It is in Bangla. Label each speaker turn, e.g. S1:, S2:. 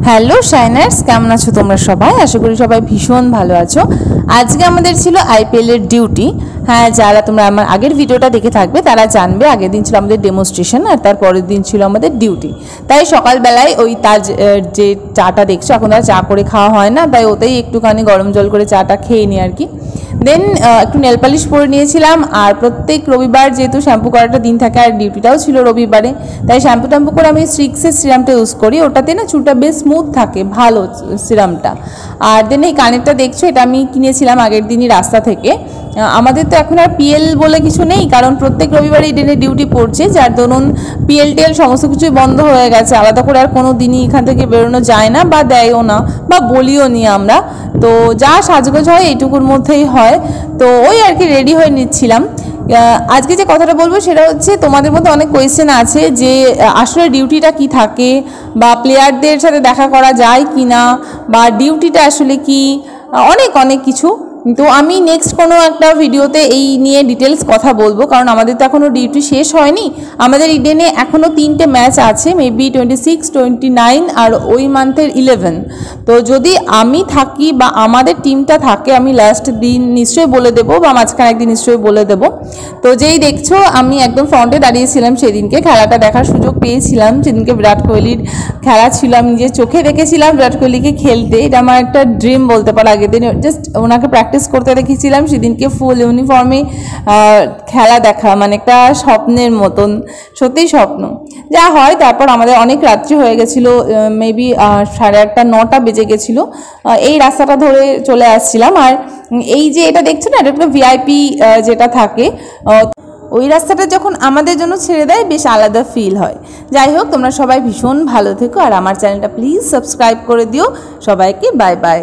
S1: হ্যালো শাইনার্স, কেমন আছো তোমরা সবাই? আশা করি সবাই ভীষণ ভালো আছো। আজকে আমাদের ছিল আইপিএল এর ডিউটি। হ্যাঁ, যারা তোমরা আমার আগের ভিডিওটা দেখে থাকবে তারা জানবে আগের দিন ছিল আমাদের ডেমনস্ট্রেশন আর তার পরের দিন ছিল আমাদের ডিউটি। তাই সকালবেলায় ওই তার যে চাটা দেখছো, এখন আর চা করে খাওয়া হয় না, তাই ওতেই একটুখানি গরম জল করে চাটা খেয়ে নিই আর কি। দেন একটু নেল পালিশ পরে নিয়েছিলাম। আর প্রত্যেক রবিবার যেহেতু শ্যাম্পু করাটা দিন থাকে আর ডিউটিটাও ছিল রবিবারে, তাই শ্যাম্পু ট্যাম্পু করে আমি স্ট্রিক্সের সিরামটা ইউজ করি। ওটাতে না চুলটা বেশ স্মুথ থাকে, ভালো সিরামটা। আর দেন এই কানেরটা দেখছো, এটা আমি কিনেছিলাম আগের দিনই রাস্তা থেকে। আমাদের তো এখন আর পিএল বলে কিছু নেই, কারণ প্রত্যেক রবিবারে ইডেনে ডিউটি পড়ছে, যার দরুন পিএল টিএল সমস্ত কিছুই বন্ধ হয়ে গেছে। আলাদা করে আর কোনো দিনই এখান থেকে বেরোনো যায় না, বা দেয়ও না, বা বলিও নি আমরা। তো যা সাজগোজ হয় এইটুকুর মধ্যেই হয়। তো ওই আর কি রেডি হয়ে নিচ্ছিলাম। আজকে যে কথাটা বলবো সেটা হচ্ছে, তোমাদের মধ্যে অনেক কোয়েশ্চেন আছে যে আসলে ডিউটিটা কি থাকে, বা প্লেয়ারদের সাথে দেখা করা যায় কি না, বা ডিউটিটা আসলে কি, অনেক অনেক কিছু। তো আমি নেক্সট কোনো একটা ভিডিওতে এই নিয়ে ডিটেলস কথা বলবো, কারণ আমাদের তো এখনও ডিউটি শেষ হয়নি। আমাদের ইডেনে এখনও 3টে ম্যাচ আছে, মেবি 26, 29 আর ওই মান্থের 11। তো যদি আমি থাকি বা আমাদের টিমটা থাকে, আমি লাস্ট দিন নিশ্চয়ই বলে দেবো, বা মাঝখানে একদিন নিশ্চয়ই বলে দেবো। তো যেই দেখছো আমি একদম ফ্রন্টে দাঁড়িয়েছিলাম সেদিনকে, খেলাটা দেখার সুযোগ পেয়েছিলাম। সেদিনকে বিরাট কোহলির খেলা ছিল, আমি নিজের চোখে দেখেছিলাম বিরাট কোহলিকে খেলতে। এটা আমার একটা ড্রিম বলতে পারো। আগের দিন জাস্ট ওনাকে প্র্যাকটিস করতে দেখেছিলাম, সেদিনকে ফুল ইউনিফর্মে খেলা দেখা মানে একটা স্বপ্নের মতন, সত্যিই স্বপ্ন। যা হয় তারপর আমাদের অনেক রাত্রি হয়ে গেছিলো, মেবি 8:30, 9টা বেজে গেছিলো। এই রাস্তাটা ধরে চলে আসছিলাম। আর এই যে এটা দেখছো না, এটা একটা ভিআইপি যেটা থাকে, ওই রাস্তাটা যখন আমাদের জন্য ছেড়ে দেয় বেশ আলাদা ফিল হয়। যাই হোক, তোমরা সবাই ভীষণ ভালো থেকো, আর আমার চ্যানেলটা প্লিজ সাবস্ক্রাইব করে দিও। সবাইকে বাই বাই।